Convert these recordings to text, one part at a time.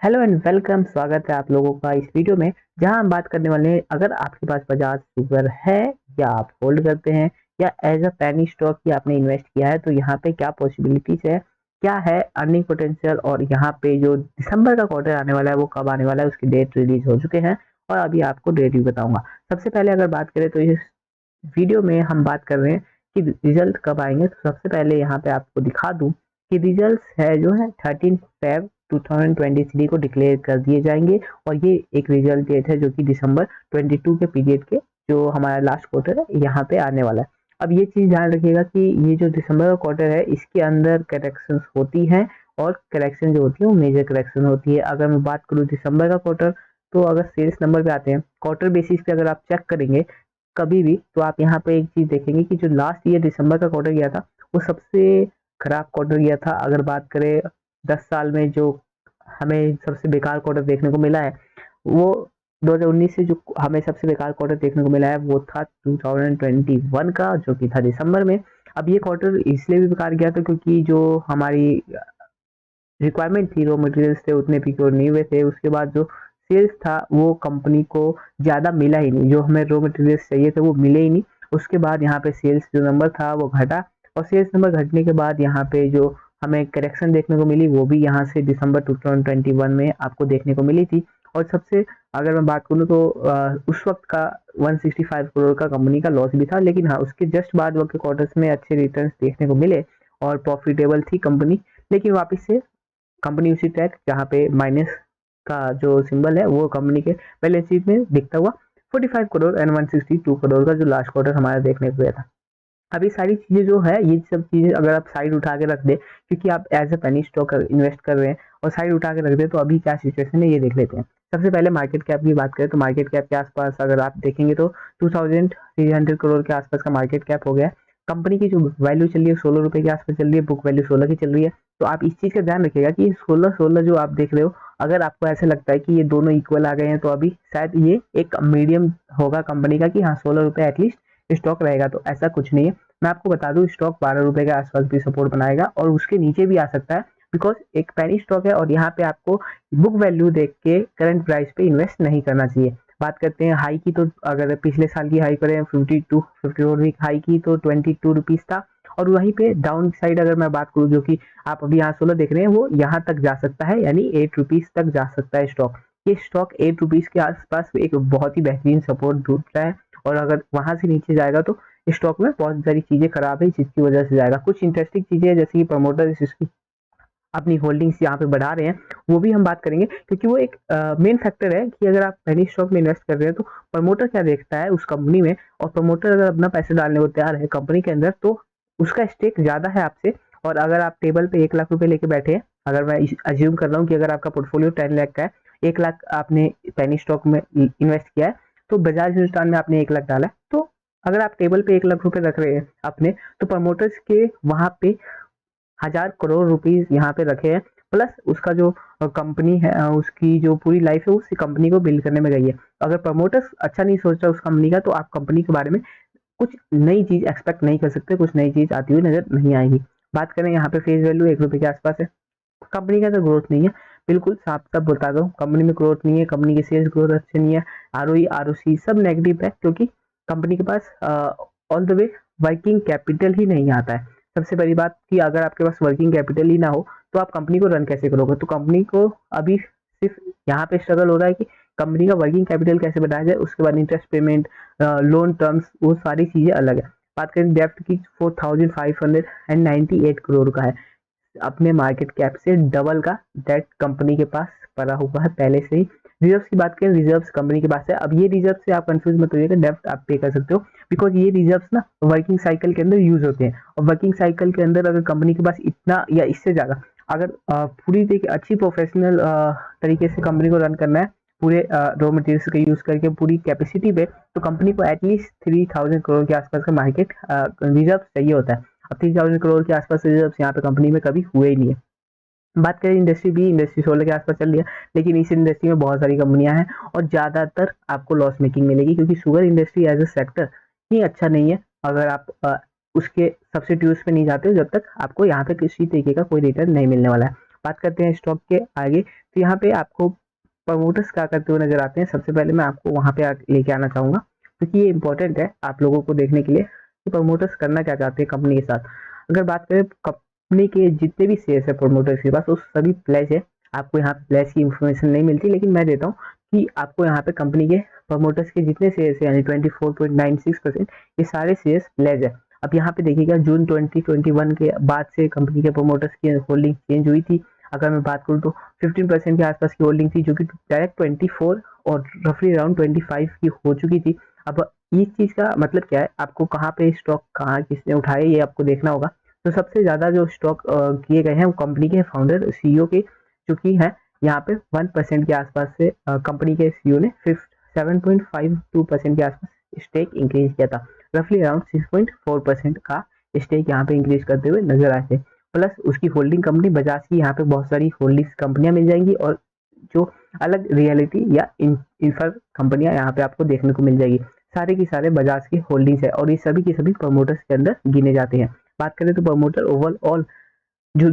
Hello and welcome. स्वागत है आप लोगों का इस वीडियो में, जहां हम बात करने वाले हैं अगर आपके पास बजाज शुगर है या आप होल्ड करते हैं या एज अ पेनी स्टॉक की आपने इन्वेस्ट किया है तो यहाँ पे क्या पॉसिबिलिटीज है, क्या है अर्निंग पोटेंशियल, और यहाँ पे जो दिसंबर का क्वार्टर आने वाला है वो कब आने वाला है, उसकी डेट रिलीज हो चुके हैं और अभी आपको डेट भी बताऊंगा। सबसे पहले अगर बात करें तो इस वीडियो में हम बात कर रहे हैं कि रिजल्ट कब आएंगे। तो सबसे पहले यहाँ पे आपको दिखा दूं कि रिजल्ट है जो है 13 Feb 2023 को डिक्लेयर कर दिए जाएंगे और ये एक रिजल्ट डेट है जो कि दिसंबर 22 के पीरियड के जो हमारा लास्ट क्वार्टर है यहाँ पे आने वाला है। अब ये चीज ध्यान रखिएगा कि ये जो दिसंबर का क्वार्टर है इसके अंदर करेक्शन होती हैं और करेक्शन जो होती है वो मेजर करेक्शन होती है। अगर मैं बात करूँ दिसंबर का क्वार्टर, तो अगर सेल्स नंबर पे आते हैं क्वार्टर बेसिस पे, अगर आप चेक करेंगे कभी भी, तो आप यहाँ पे एक चीज देखेंगे कि जो लास्ट ईयर दिसंबर का क्वार्टर गया था वो सबसे खराब क्वार्टर गया था। अगर बात करें 10 साल में जो हमें सबसे बेकार क्वार्टर देखने को मिला है, वो 2019 से जो हमें सबसे बेकार क्वार्टर देखने को मिला है वो था 2021 का, जो कि था दिसंबर में। अब ये क्वार्टर इसलिए भी बेकार गया था क्योंकि जो हमारी रिक्वायरमेंट थी, रॉ मटेरियल्स थे उतने प्रिक्योर नहीं हुए थे। उसके बाद जो सेल्स था वो कंपनी को ज़्यादा मिला ही नहीं, जो हमें रॉ मटेरियल्स चाहिए थे वो मिले ही नहीं। उसके बाद यहाँ पे सेल्स जो नंबर था वो घटा, और सेल्स नंबर घटने के बाद यहाँ पे जो हमें करेक्शन देखने को मिली वो भी यहाँ से दिसंबर 2021 में आपको देखने को मिली थी। और सबसे अगर मैं बात करूँ तो उस वक्त का 165 करोड़ का कंपनी का लॉस भी था, लेकिन हाँ उसके जस्ट बाद वक्त के क्वार्टर्स में अच्छे रिटर्न्स देखने को मिले और प्रॉफिटेबल थी कंपनी। लेकिन वापस से कंपनी उसी ट्रैक जहाँ पे माइनस का जो सिंबल है वो कंपनी के बैलेंस शीट में दिखता हुआ 45 करोड़ एंड 162 करोड़ का जो लास्ट क्वार्टर हमारा देखने को गया था। अभी सारी चीजें जो है ये सब चीजें अगर आप साइड उठा के रख दे, क्योंकि आप as a penny stock invest कर रहे हैं और साइड उठा के रख दे, तो अभी क्या सिचुएशन है ये देख लेते हैं। सबसे पहले मार्केट कैप की बात करें तो मार्केट कैप के आसपास अगर आप देखेंगे तो 2300 करोड़ के आसपास का मार्केट कैप हो गया है। कंपनी की जो वैल्यू चल रही है 16 रुपए के आसपास चल रही है, बुक वैल्यू 16 की चल रही है। तो आप इस चीज का ध्यान रखिएगा कि 16 जो आप देख रहे हो, अगर आपको ऐसा लगता है कि ये दोनों इक्वल आ गए हैं तो अभी शायद ये एक मीडियम होगा कंपनी का कि हाँ 16 रुपए एटलीस्ट स्टॉक रहेगा, तो ऐसा कुछ नहीं है। मैं आपको बता दूं स्टॉक 12 रुपए के आसपास भी सपोर्ट बनाएगा और उसके नीचे भी आ सकता है, बिकॉज एक पेनी स्टॉक है और यहाँ पे आपको बुक वैल्यू देख के करंट प्राइस पे इन्वेस्ट नहीं करना चाहिए। बात करते हैं हाई की, तो अगर पिछले साल की हाई करें 52-54 वीक हाई की तो 22 रुपीज था। और वहीं पे डाउन साइड अगर मैं बात करूँ, जो कि आप अभी यहाँ 16 देख रहे हैं, वो यहाँ तक जा सकता है, यानी 8 रुपीज तक जा सकता है स्टॉक। ये स्टॉक 8 रुपीज के आसपास एक बहुत ही बेहतरीन सपोर्ट ढूंढ रहा है, और अगर वहां से नीचे जाएगा तो स्टॉक में बहुत सारी चीजें खराब है जिसकी वजह से जाएगा। कुछ इंटरेस्टिंग चीजें है जैसे कि प्रमोटर इसकी अपनी होल्डिंग्स यहाँ पे बढ़ा रहे हैं, वो भी हम बात करेंगे, क्योंकि वो एक मेन फैक्टर है कि अगर आप पहली स्टॉक में इन्वेस्ट कर रहे हैं तो प्रमोटर क्या देखता है उस कंपनी में, और प्रमोटर अगर अपना पैसे डालने को तैयार है कंपनी के अंदर तो उसका स्टेक ज्यादा है आपसे। और अगर आप टेबल पे 1 लाख रुपए लेके बैठे हैं, अगर मैं अज्यूम कर रहा हूँ कि अगर आपका पोर्टफोलियो 10 लाख का है, 1 लाख आपने पेनी स्टॉक में इन्वेस्ट किया है, तो बजाज हिंदुस्तान में आपने 1 लाख डाला है, तो अगर आप टेबल पे 1 लाख रुपए रख रहे हैं अपने, तो प्रमोटर्स के वहां पे 1000 करोड़ रुपीज यहाँ पे रखे हैं, प्लस उसका जो कंपनी है उसकी जो पूरी लाइफ है उस कंपनी को बिल्ड करने में गई है। अगर प्रमोटर्स अच्छा नहीं सोच रहा उस कंपनी का, तो आप कंपनी के बारे में कुछ नई चीज एक्सपेक्ट नहीं कर सकते, कुछ नई चीज आती हुई नजर नहीं आएगी। बात करें यहाँ पे फेस वैल्यू 1 रुपए के आसपास है। कंपनी का तो ग्रोथ नहीं है, बिल्कुल साफ साफ बता दो, कंपनी में ग्रोथ नहीं है, कंपनी की सेल्स ग्रोथ अच्छी नहीं है, आरओई आरओसी सब नेगेटिव है, क्योंकि कंपनी के पास all the way working capital ही नहीं आता है। सबसे बड़ी बात कि अगर आपके पास वर्किंग कैपिटल ही ना हो तो आप कंपनी को रन कैसे करोगे। तो कंपनी को अभी सिर्फ यहाँ पे स्ट्रगल हो रहा है कि कंपनी का वर्किंग कैपिटल कैसे बढ़ाया जाए, उसके बाद इंटरेस्ट पेमेंट, लोन टर्म्स, वो सारी चीजें अलग है। बात करें डेप्ट की, 4598 करोड़ का है, अपने मार्केट कैप से डबल का डेट कंपनी के पास पड़ा हुआ है पहले से ही। रिजर्व्स की बात करें, रिजर्व्स कंपनी के पास है। अब ये रिजर्व से आप कंफ्यूज मत होइएगा, डेब्ट आप पे कर सकते हो, बिकॉज ये रिजर्व्स ना वर्किंग साइकिल के अंदर यूज होते हैं, और वर्किंग साइकिल के अंदर अगर कंपनी के पास इतना या इससे ज्यादा, अगर पूरी देखिए अच्छी प्रोफेशनल तरीके से कंपनी को रन करना है पूरे रॉ मटेरियल्स का यूज करके पूरी कैपेसिटी पे, तो कंपनी को एटलीस्ट 3000 करोड़ के आसपास का मार्केट रिजर्व चाहिए होता है। अब 3000 करोड़ के आसपास रिजर्व यहाँ पे कंपनी में कभी हुए ही नहीं है। बात करें इंडस्ट्री भी, इंडस्ट्री 16 के आसपास चल रही है, लेकिन इस इंडस्ट्री में बहुत सारी कंपनियां हैं और ज्यादातर आपको लॉस मेकिंग मिलेगी, क्योंकि sugar industry as a sector ही अच्छा नहीं है। अगर आप उसके सब्सिट्यूट्स पे नहीं जाते हो जब तक आपको यहाँ पे किसी तरीके का कोई रिटर्न नहीं मिलने वाला है। बात करते हैं स्टॉक के आगे, तो यहाँ पे आपको प्रमोटर्स क्या करते हुए नजर आते हैं, सबसे पहले मैं आपको वहाँ पे लेके आना चाहूँगा, क्योंकि ये इंपॉर्टेंट है आप लोगों को देखने के लिए कि प्रमोटर्स करना क्या चाहते हैं कंपनी के साथ। अगर बात करें कंपनी के जितने भी शेयर्स है प्रमोटर्स के पास, वो सभी प्लेज है। आपको यहाँ पे प्लेज की इन्फॉर्मेशन नहीं मिलती, लेकिन मैं देता हूँ कि आपको यहाँ पे कंपनी के प्रमोटर्स के जितने शेयर्स है, यानी 24.96%, ये सारे शेयर्स प्लेज है। अब यहाँ पे देखिएगा जून 2021 के बाद से कंपनी के प्रमोटर्स की होल्डिंग चेंज हुई थी। अगर मैं बात करूँ तो 15% के आसपास की होल्डिंग थी, जो कि डायरेक्ट 24 और रफली अराउंड 25 की हो चुकी थी। अब इस चीज का मतलब क्या है, आपको कहाँ पे स्टॉक कहाँ किसने उठाए ये आपको देखना होगा। तो सबसे ज्यादा जो स्टॉक किए गए हैं वो कंपनी के फाउंडर सीईओ के, जो कि है यहाँ पे 1% के आसपास से कंपनी के सीईओ ने 7.52% के आसपास स्टेक इंक्रीज किया था। रफली अराउंड 6.4% का स्टेक यहाँ पे इंक्रीज करते हुए नजर आए थे। प्लस उसकी होल्डिंग कंपनी बजाज की यहाँ पे बहुत सारी होल्डिंग्स कंपनियां मिल जाएंगी, और जो अलग रियलिटी या इंफर कंपनियां यहाँ पे आपको देखने को मिल जाएगी। सारे की सारे बजाज की होल्डिंग्स है, और ये सभी के सभी प्रमोटर्स के अंदर गिने जाते हैं। बात करें तो प्रमोटर ओवरऑल जो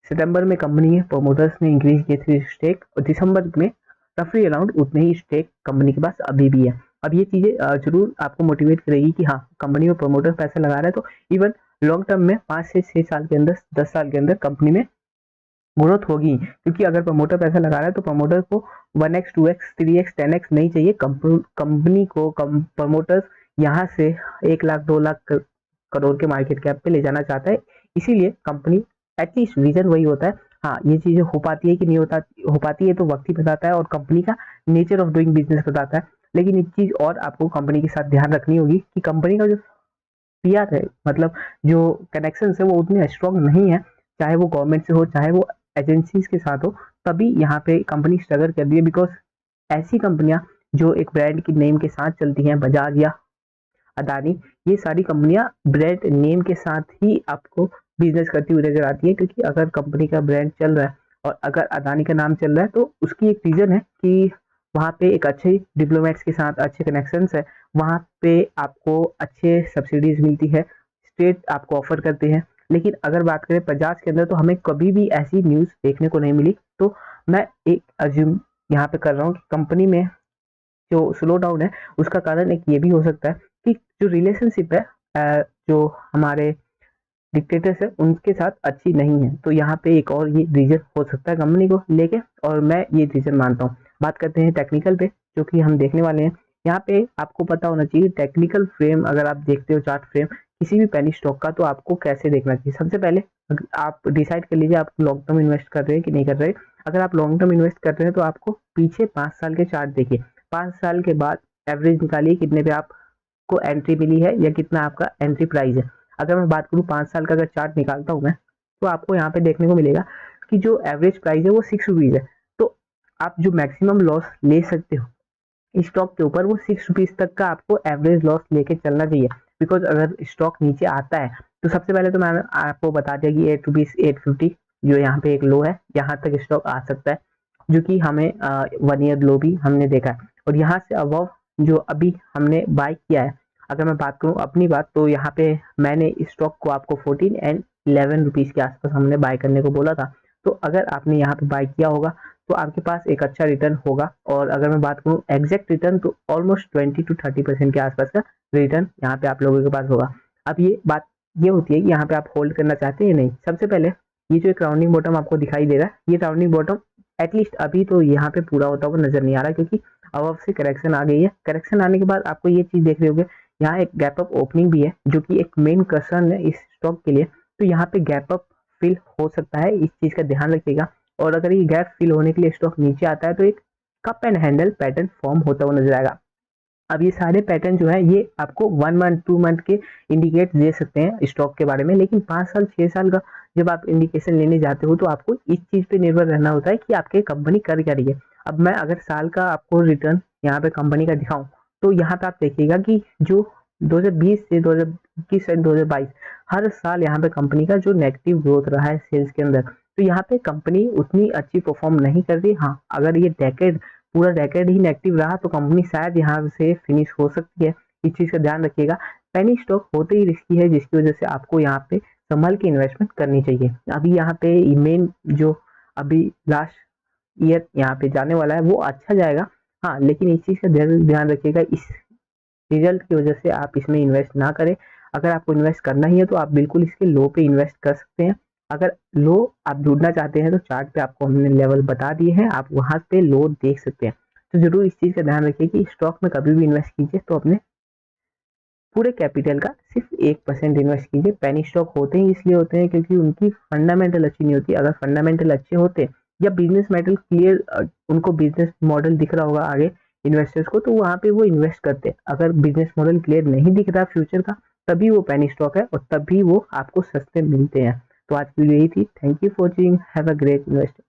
सितंबर में कंपनी के प्रमोटर्स ने इंक्रीज किए थे स्टेक, और दिसंबर में रफली अराउंड उतने ही स्टेक कंपनी के पास अभी भी है। अब ये चीजें जरूर आपको मोटिवेट करेगी कि हाँ, कंपनी में प्रमोटर पैसा लगा रहा है, तो इवन लॉन्ग टर्म में 5 से 6 साल के अंदर, 10 साल के अंदर कंपनी में ग्रोथ होगी। क्योंकि अगर प्रमोटर पैसा लगा रहा है तो प्रमोटर को 1x 2x 3x 10x नहीं चाहिए। कंपनी को प्रमोटर्स यहाँ से 1 लाख 2 लाख करोड़ के मार्केट कैप पे ले जाना चाहता है। इसीलिए कंपनी एटलीस्ट विजन वही होता है। हाँ, ये चीजें हो पाती है कि नहीं होता, हो पाती है तो वक्त ही बताता है, और कंपनी का नेचर ऑफ डूइंग बिजनेस बताता है। लेकिन एक चीज और आपको कंपनी के साथ ध्यान रखनी होगी कि कंपनी का जो पीआर है, मतलब जो कनेक्शन है, वो उतने स्ट्रॉन्ग नहीं है। चाहे वो गवर्नमेंट से हो, चाहे वो एजेंसीज के साथ हो, तभी यहाँ पे कंपनी स्ट्रगल कर रही है। बिकॉज ऐसी कंपनियां जो एक ब्रांड की नेम के साथ चलती हैं, बजाज या अदानी, ये सारी कंपनियां ब्रांड नेम के साथ ही आपको बिजनेस करती हुई नजर आती है। क्योंकि अगर कंपनी का ब्रांड चल रहा है और अगर अदानी का नाम चल रहा है, तो उसकी एक रीजन है कि वहाँ पे एक अच्छे डिप्लोमेट्स के साथ अच्छे कनेक्शंस है, वहाँ पे आपको अच्छे सब्सिडीज मिलती है, स्टेट आपको ऑफर करते हैं। लेकिन अगर बात करें बजाज के अंदर, तो हमें कभी भी ऐसी न्यूज देखने को नहीं मिली। तो मैं एक अज्यूम यहाँ पे कर रहा हूँ कि कंपनी में जो स्लो डाउन है, उसका कारण एक ये भी हो सकता है कि जो रिलेशनशिप है जो हमारे डिक्टेटर्स है उनके साथ अच्छी नहीं है। तो यहाँ पे एक और ये रीजन हो सकता है कंपनी को लेके, और मैं ये रीजन मानता हूँ। बात करते हैं टेक्निकल पे, जो कि हम देखने वाले हैं। यहाँ पे आपको पता होना चाहिए टेक्निकल फ्रेम, अगर आप देखते हो चार्ट फ्रेम किसी भी पेनी स्टॉक का, तो आपको कैसे देखना चाहिए। सबसे पहले आप डिसाइड कर लीजिए आप लॉन्ग टर्म इन्वेस्ट कर रहे हैं कि नहीं कर रहे। अगर आप लॉन्ग टर्म इन्वेस्ट कर रहे हैं तो आपको पीछे 5 साल के चार्ट देखिए। 5 साल के बाद एवरेज निकालिए कितने पे आपको एंट्री मिली है या कितना आपका एंट्री प्राइस है। अगर मैं बात करूँ 5 साल का अगर चार्ट निकालता हूँ मैं, तो आपको यहाँ पे देखने को मिलेगा कि जो एवरेज प्राइस है वो 6 रुपीज है। तो आप जो मैक्सिमम लॉस ले सकते हो इस स्टॉक के ऊपर, वो 6 रुपीज तक का आपको एवरेज लॉस लेके चलना चाहिए। बिकॉज अगर स्टॉक नीचे आता है, तो सबसे पहले तो मैंने आपको बता दिया कि 8 रुपीज 850 जो यहाँ पे एक लो है, यहाँ तक स्टॉक आ सकता है, जो कि हमें 1 ईयर लो भी हमने देखा है। और यहाँ से अबव जो अभी हमने बाय किया है, अगर मैं बात करूँ अपनी बात, तो यहाँ पे मैंने इस स्टॉक को आपको 14 एंड 11 रुपीज के आसपास हमने बाय करने को बोला था। तो अगर आपने यहाँ पे बाय किया होगा तो आपके पास एक अच्छा रिटर्न होगा। और अगर मैं बात करूँ एग्जैक्ट रिटर्न, तो ऑलमोस्ट 20 to 30% के आसपास का रिटर्न यहाँ पे आप लोगों के पास होगा। अब ये बात ये होती है कि यहाँ पे आप होल्ड करना चाहते हैं या नहीं। सबसे पहले ये जो एक राउंडिंग बॉटम आपको दिखाई दे रहा है, ये राउंडिंग बॉटम एटलीस्ट अभी तो यहाँ पे पूरा होता हुआ नजर नहीं आ रहा, क्योंकि अब से करेक्शन आ गई है। करेक्शन आने के बाद आपको ये चीज देख रहे होगे, यहाँ एक गैप अप ओपनिंग भी है, जो कि एक मेन कंसर्न है इस स्टॉक के लिए। तो यहाँ पे गैप अप फिल हो सकता है, इस चीज का ध्यान रखिएगा। और अगर ये गैप फिल होने के लिए स्टॉक नीचे आता है, तो एक cup and handle pattern form होता हुआ नजर आएगा। अब ये सारे पैटर्न जो है ये आपको 1 मंथ 2 मंथ के इंडिकेट दे सकते हैं स्टॉक के बारे में, लेकिन 5 साल 6 साल का जब आप इंडिकेशन लेने जाते हो, तो आपको इस चीज पे निर्भर रहना होता है कि आपके कंपनी कर क्या रही है। अब मैं अगर साल का आपको रिटर्न यहाँ पे कंपनी का दिखाऊं, तो यहाँ पे आप देखिएगा कि जो 2020 से 2021 से 2022 हर साल यहाँ पे कंपनी का जो नेगेटिव ग्रोथ रहा है सेल्स के अंदर, तो यहाँ पे कंपनी उतनी अच्छी परफॉर्म नहीं कर रही। हाँ, अगर ये डेकेड पूरा डेकेड ही नेगेटिव रहा, तो कंपनी शायद यहाँ से फिनिश हो सकती है। इस चीज का ध्यान रखिएगा। पेनी स्टॉक होते ही रिस्की है, जिसकी वजह से आपको यहाँ पे संभल के इन्वेस्टमेंट करनी चाहिए। अभी यहाँ पे मेन जो अभी लास्ट ईयर यहाँ पे जाने वाला है वो अच्छा जाएगा। हाँ, लेकिन इस चीज़ का ध्यान रखिएगा, इस रिजल्ट की वजह से आप इसमें इन्वेस्ट ना करें। अगर आपको इन्वेस्ट करना ही है तो आप बिल्कुल इसके लो पे इन्वेस्ट कर सकते हैं। अगर लो आप ढूँढना चाहते हैं तो चार्ट पे आपको हमने लेवल बता दिए हैं, आप वहाँ पे लो देख सकते हैं। तो ज़रूर इस चीज़ का ध्यान रखिए कि स्टॉक में कभी भी इन्वेस्ट कीजिए तो अपने पूरे कैपिटल का सिर्फ 1% इन्वेस्ट कीजिए। पेनी स्टॉक होते ही इसलिए होते हैं क्योंकि उनकी फंडामेंटल अच्छी नहीं होती। अगर फंडामेंटल अच्छे होते या बिजनेस मॉडल क्लियर, उनको बिजनेस मॉडल दिख रहा होगा आगे इन्वेस्टर्स को, तो वहाँ पे वो इन्वेस्ट करते। अगर बिजनेस मॉडल क्लियर नहीं दिख रहा फ्यूचर का, तभी वो पेनी स्टॉक है और तभी वो आपको सस्ते मिलते हैं। तो आज की वीडियो यही थी। Thank you for watching, have a great invest.